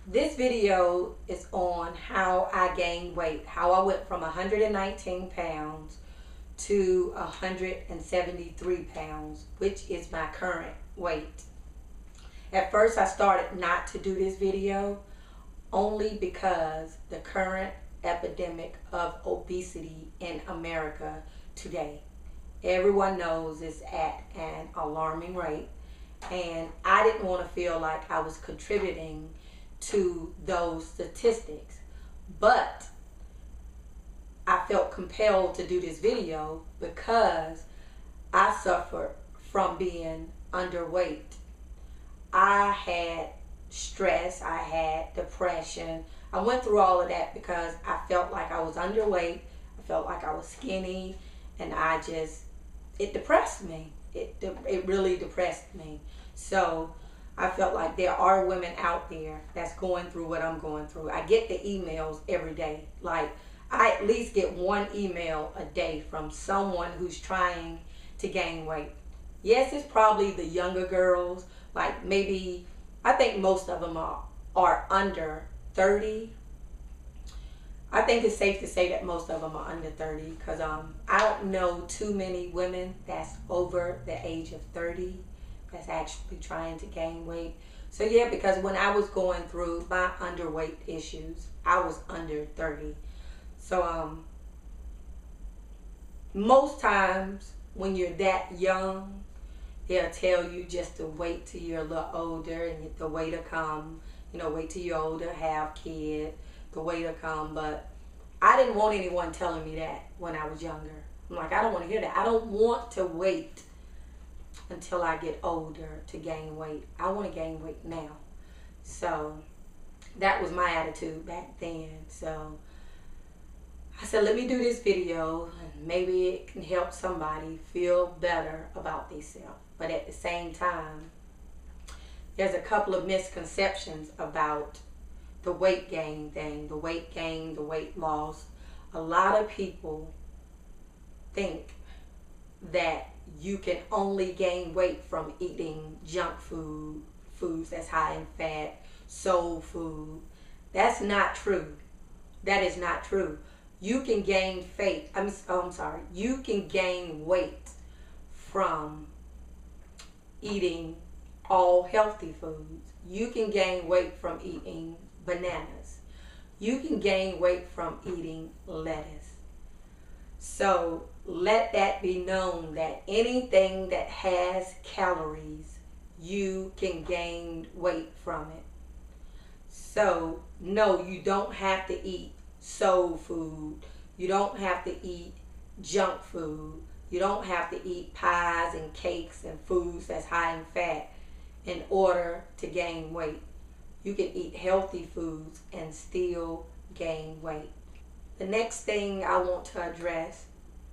This video is on how I gained weight, how I went from 119 pounds to 173 pounds, which is my current weight. At first I started not to do this video only because the current epidemic of obesity in America today. Everyone knows it's at an alarming rate, and I didn't want to feel like I was contributing to those statistics, but I felt compelled to do this video because I suffered from being underweight. I had stress, I had depression. I went through all of that because I felt like I was underweight, I felt like I was skinny, and it depressed me. It really depressed me. So I felt like there are women out there that's going through what I'm going through. I get the emails every day. Like, I at least get one email a day from someone who's trying to gain weight. Yes, it's probably the younger girls, like maybe, I think most of them are under 30. I think it's safe to say that most of them are under 30 because I don't know too many women that's over the age of 30 that's actually trying to gain weight. So yeah, because when I was going through my underweight issues, I was under 30. So most times when you're that young, they'll tell you just to wait till you're a little older and the way to come, wait till you're older, have kids, the way to come. But I didn't want anyone telling me that when I was younger. I'm like, I don't want to hear that. I don't want to wait until I get older to gain weight. I want to gain weight now. So that was my attitude back then. So I said, let me do this video and maybe it can help somebody feel better about themselves. But at the same time, there's a couple of misconceptions about the weight gain thing, the weight gain, the weight loss. A lot of people think that you can only gain weight from eating junk food, foods that's high in fat, soul food. That's not true. That is not true. You can gain you can gain weight from eating all healthy foods. You can gain weight from eating bananas. You can gain weight from eating lettuce. So let that be known that anything that has calories, you can gain weight from it. So no, you don't have to eat soul food. You don't have to eat junk food. You don't have to eat pies and cakes and foods that's high in fat in order to gain weight. You can eat healthy foods and still gain weight. The next thing I want to address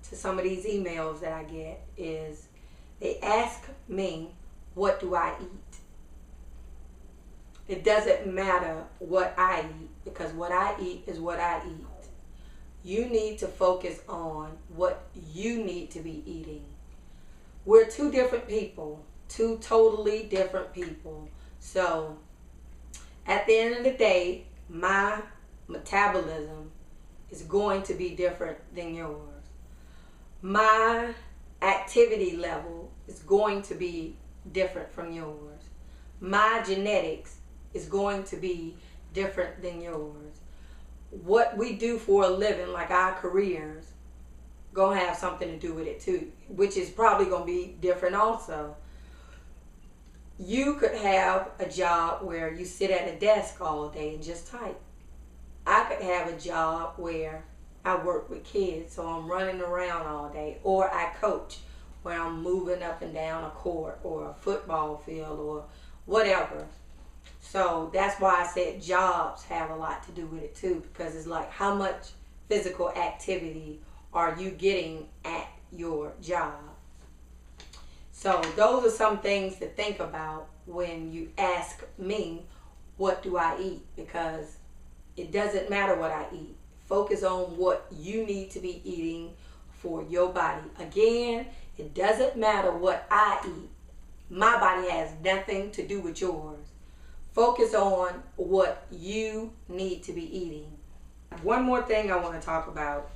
to some of these emails that I get is they ask me, what do I eat? It doesn't matter what I eat because what I eat is what I eat. You need to focus on what you need to be eating. We're two different people, two totally different people. So at the end of the day, my metabolism is going to be different than yours. My activity level is going to be different from yours. My genetics is going to be different than yours. What we do for a living, like our careers, gonna have something to do with it too, which is probably gonna be different also. You could have a job where you sit at a desk all day and just type. I could have a job where I work with kids, so I'm running around all day, or I coach where I'm moving up and down a court or a football field or whatever. So that's why I said jobs have a lot to do with it too, because it's like, how much physical activity are you getting at your job? So those are some things to think about when you ask me, what do I eat? Because it doesn't matter what I eat. Focus on what you need to be eating for your body. Again, it doesn't matter what I eat. My body has nothing to do with yours. Focus on what you need to be eating. One more thing I want to talk about.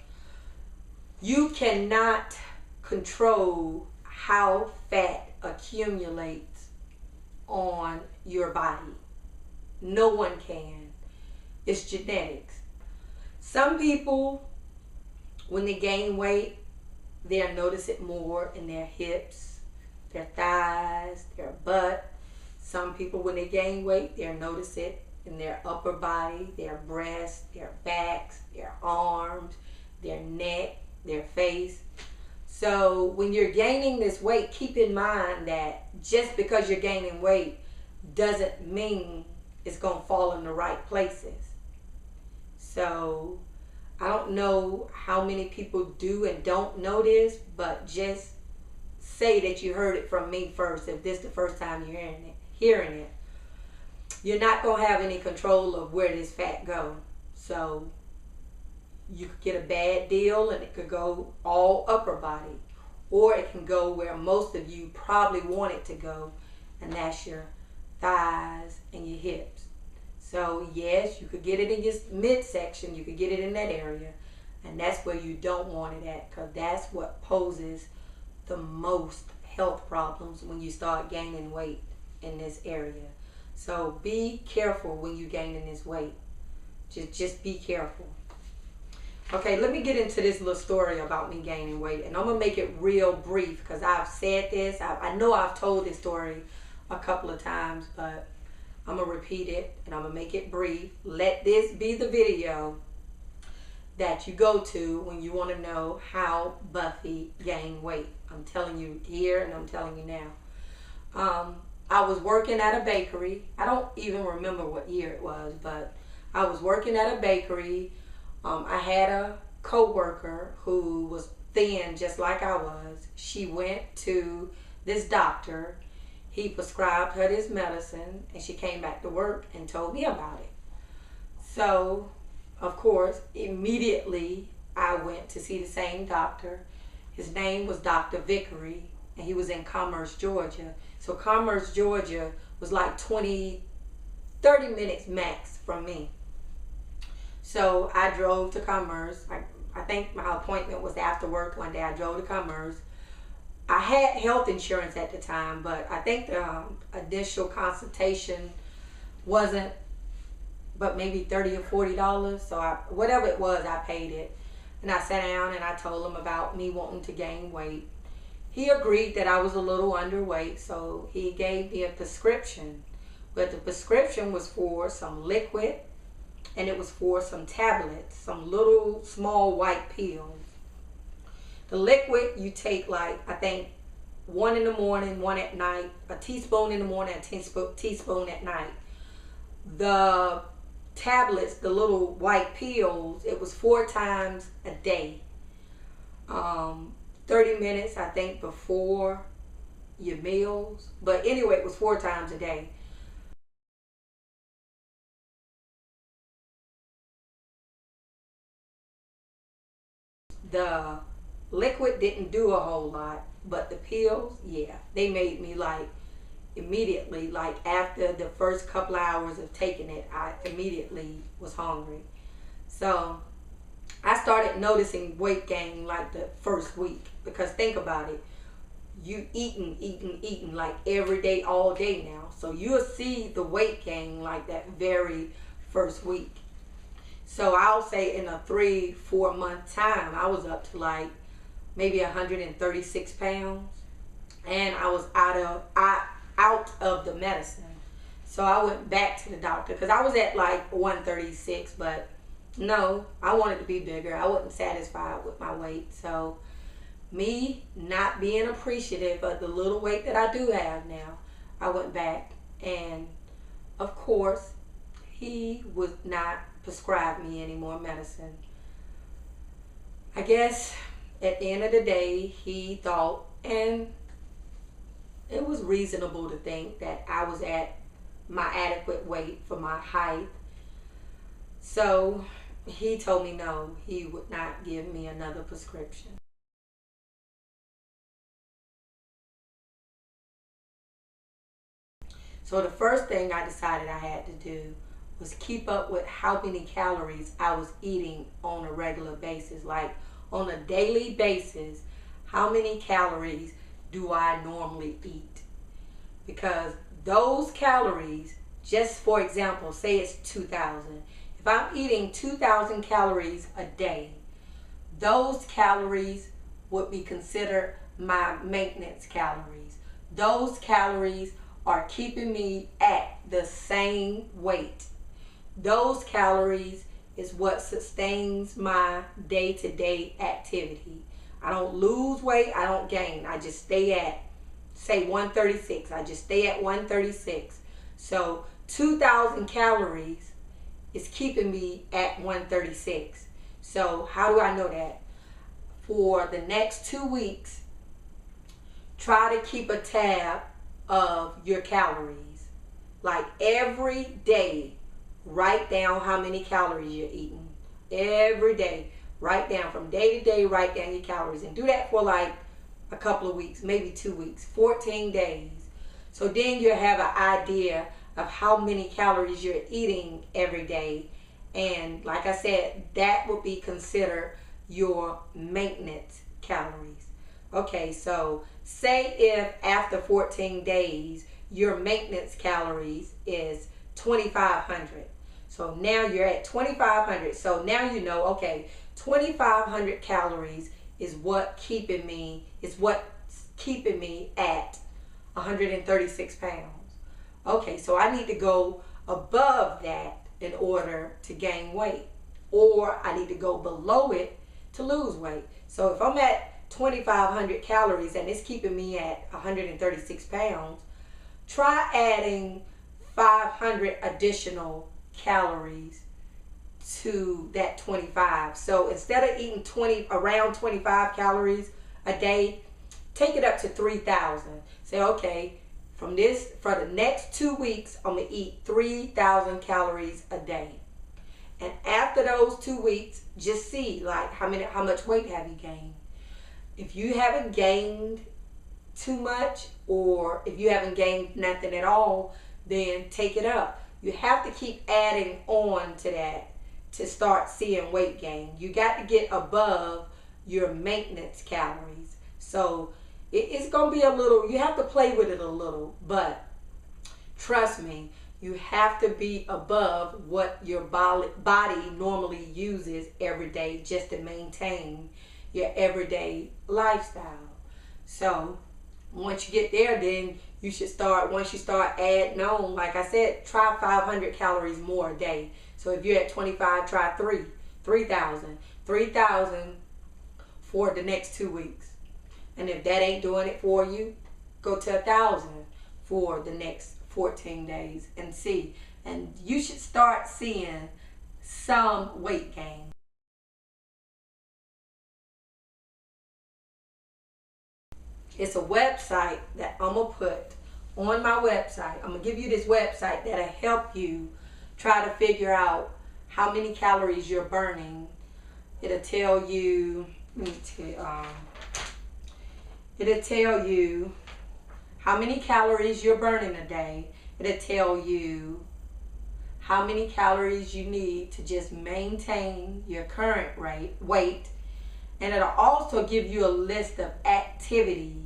You cannot control how fat accumulates on your body. No one can. It's genetics. Some people, when they gain weight, they'll notice it more in their hips, their thighs, their butt. Some people, when they gain weight, they'll notice it in their upper body, their breasts, their backs, their arms, their neck, their face. So when you're gaining this weight, keep in mind that just because you're gaining weight doesn't mean it's going to fall in the right places. So I don't know how many people do and don't know this, but just say that you heard it from me first if this is the first time you're hearing it. You're not going to have any control of where this fat goes. So you could get a bad deal and it could go all upper body, or it can go where most of you probably want it to go, and that's your thighs and your hips. So yes, you could get it in your midsection, you could get it in that area, and that's where you don't want it at, because that's what poses the most health problems when you start gaining weight in this area. So be careful when you're gaining this weight. Just be careful. Okay, let me get into this little story about me gaining weight, and I'm going to make it real brief because I've said this. I know I've told this story a couple of times, but I'm going to repeat it and I'm going to make it brief. Let this be the video that you go to when you want to know how Buffy gained weight. I'm telling you here and I'm telling you now. I was working at a bakery. I don't even remember what year it was, but I was working at a bakery. I had a co-worker who was thin just like I was. She went to this doctor. He prescribed her this medicine, and she came back to work and told me about it. So, of course, immediately I went to see the same doctor. His name was Dr. Vickery, and he was in Commerce, Georgia. So Commerce, Georgia was like 30 minutes max from me. So I drove to Commerce. I think my appointment was after work one day. I drove to Commerce. I had health insurance at the time, but I think the initial consultation wasn't but maybe $30 or $40. So whatever it was, I paid it. And I sat down and I told him about me wanting to gain weight. He agreed that I was a little underweight, so he gave me a prescription. But the prescription was for some liquid, and it was for some tablets, some little small white pills. The liquid you take, like, I think 1 in the morning, 1 at night, a teaspoon in the morning, a teaspoon at night. The tablets, the little white pills, it was 4 times a day. 30 minutes, I think, before your meals. But anyway, it was 4 times a day. The liquid didn't do a whole lot, but the pills, yeah, they made me like immediately, like after the first couple hours of taking it, I immediately was hungry. So I started noticing weight gain like the first week, because think about it, you eating like every day, all day now. So you'll see the weight gain like that very first week. So I'll say in a 3-4 month time, I was up to like maybe 136 pounds, and I was out of the medicine. So I went back to the doctor because I was at like 136, but no, I wanted to be bigger. I wasn't satisfied with my weight. So me not being appreciative of the little weight that I do have now, I went back, and of course he would not prescribe me any more medicine. I guess at the end of the day, he thought, and it was reasonable to think, that I was at my adequate weight for my height. So he told me no, he would not give me another prescription. So the first thing I decided I had to do was keep up with how many calories I was eating on a regular basis. Like on a daily basis, how many calories do I normally eat? Because those calories, just for example, say it's 2,000. If I'm eating 2,000 calories a day, those calories would be considered my maintenance calories. Those calories are keeping me at the same weight. Those calories is what sustains my day-to-day activity. I don't lose weight, I don't gain. I just stay at, say, 136. I just stay at 136. So 2,000 calories is keeping me at 136. So how do I know that? For the next 2 weeks, try to keep a tab of your calories. Like every day, write down how many calories you're eating. Every day, write down from day to day, write down your calories. And do that for like a couple of weeks, maybe 2 weeks, 14 days. So then you'll have an idea of how many calories you're eating every day. And like I said, that would be considered your maintenance calories. Okay, so say if after 14 days, your maintenance calories is 2,500. So now you're at 2,500. So now you know, okay, 2,500 calories is what's keeping me at 136 pounds. Okay, so I need to go above that in order to gain weight, or I need to go below it to lose weight. So if I'm at 2,500 calories and it's keeping me at 136 pounds, try adding 500 additional calories to that 25. So instead of eating around 25 calories a day, take it up to 3,000. Say, okay, for the next 2 weeks, I'm gonna eat 3,000 calories a day. And after those 2 weeks, just see like how much weight have you gained. If you haven't gained too much, or if you haven't gained nothing at all, then take it up. You have to keep adding on to that to start seeing weight gain. You got to get above your maintenance calories. So it's going to be a little, you have to play with it a little, but trust me, you have to be above what your body normally uses every day just to maintain your everyday lifestyle. So once you get there, then you should start, once you start adding on, like I said, try 500 calories more a day. So if you're at 25, try 3,000 for the next 2 weeks. And if that ain't doing it for you, go to 1,000 for the next 14 days and see. And you should start seeing some weight gain. It's a website that I'm going to put on my website. I'm going to give you this website that'll help you try to figure out how many calories you're burning. It'll tell you, it'll tell you how many calories you're burning a day. It'll tell you how many calories you need to just maintain your current weight. And it'll also give you a list of activities.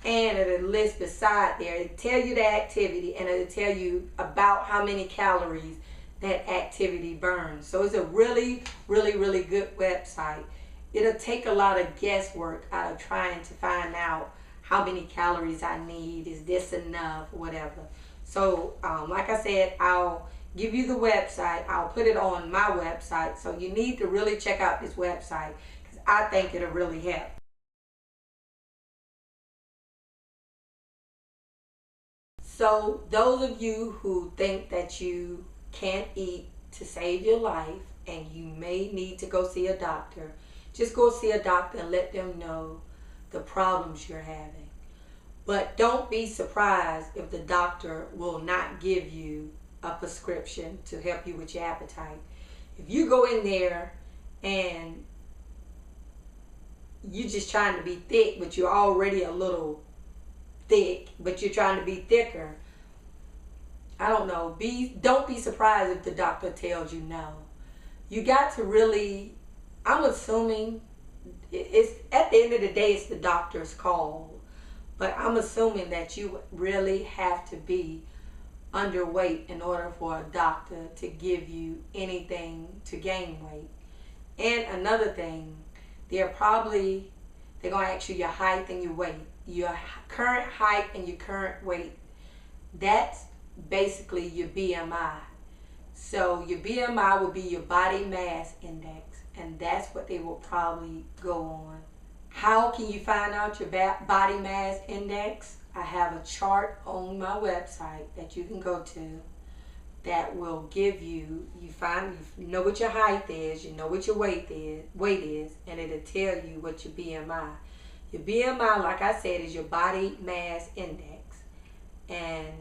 And it'll list beside there. It'll tell you the activity, and it'll tell you about how many calories that activity burns. So it's a really, really, really good website. It'll take a lot of guesswork out of trying to find out how many calories I need. Is this enough? Whatever. So like I said, I'll give you the website. I'll put it on my website. So you need to really check out this website, because I think it'll really help. So those of you who think that you can't eat to save your life and you may need to go see a doctor, just go see a doctor and let them know the problems you're having. But don't be surprised if the doctor will not give you a prescription to help you with your appetite. If you go in there and you're just trying to be thick, but you're already a little thick, but you're trying to be thicker, I don't know, don't be surprised if the doctor tells you no. You got to really, I'm assuming, it's at the end of the day, it's the doctor's call. But I'm assuming that you really have to be underweight in order for a doctor to give you anything to gain weight. And another thing, they're going to ask you your height and your weight. Your current height and your current weight. That's basically your BMI. So your BMI will be your body mass index, and that's what they will probably go on. How can you find out your body mass index? I have a chart on my website that you can go to that will give you know what your height is, you know what your weight is, and it'll tell you what your BMI. Your BMI, like I said, is your body mass index. And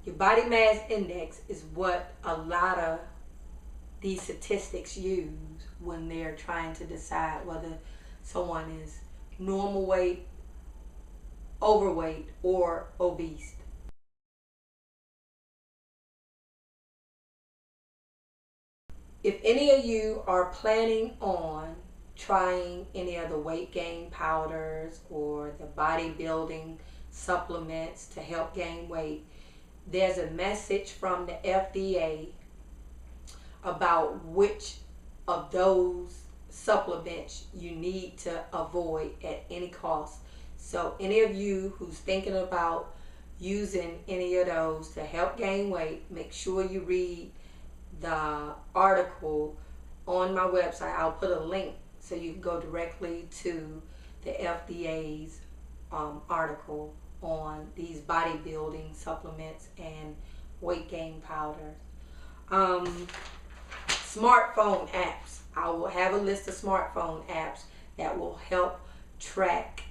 your body mass index is what a lot of these statistics use when they're trying to decide whether someone is normal weight, overweight, or obese. If any of you are planning on trying any of the weight gain powders or the bodybuilding supplements to help gain weight, there's a message from the FDA about which of those supplements you need to avoid at any cost. So any of you who's thinking about using any of those to help gain weight, make sure you read the article on my website. I'll put a link so you can go directly to the FDA's article on these bodybuilding supplements and weight gain powders. Smartphone apps. I will have a list of smartphone apps that will help track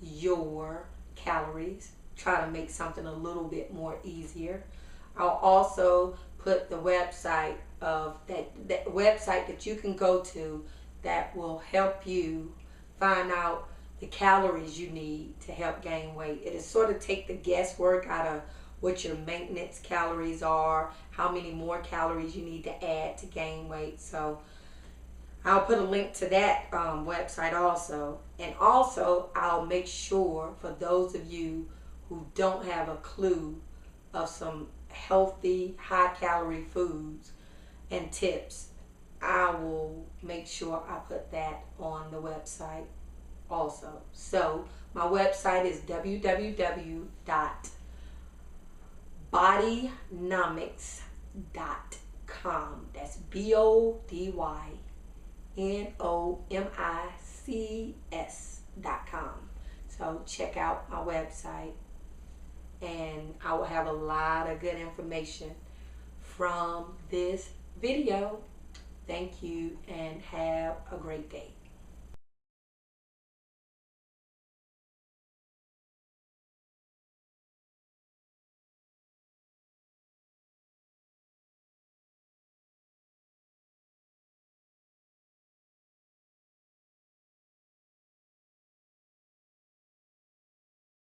your calories. Try to make something a little bit more easier. I'll also put the website of that website that you can go to that will help you find out the calories you need to help gain weight. It'll sort of take the guesswork out of what your maintenance calories are, how many more calories you need to add to gain weight. So I'll put a link to that website also. And also I'll make sure for those of you who don't have a clue of some healthy, high-calorie foods and tips, I will make sure I put that on the website also. So my website is bodynomics.com. That's BODYNOMICS.com. So check out my website, and I will have a lot of good information from this video. Thank you and have a great day.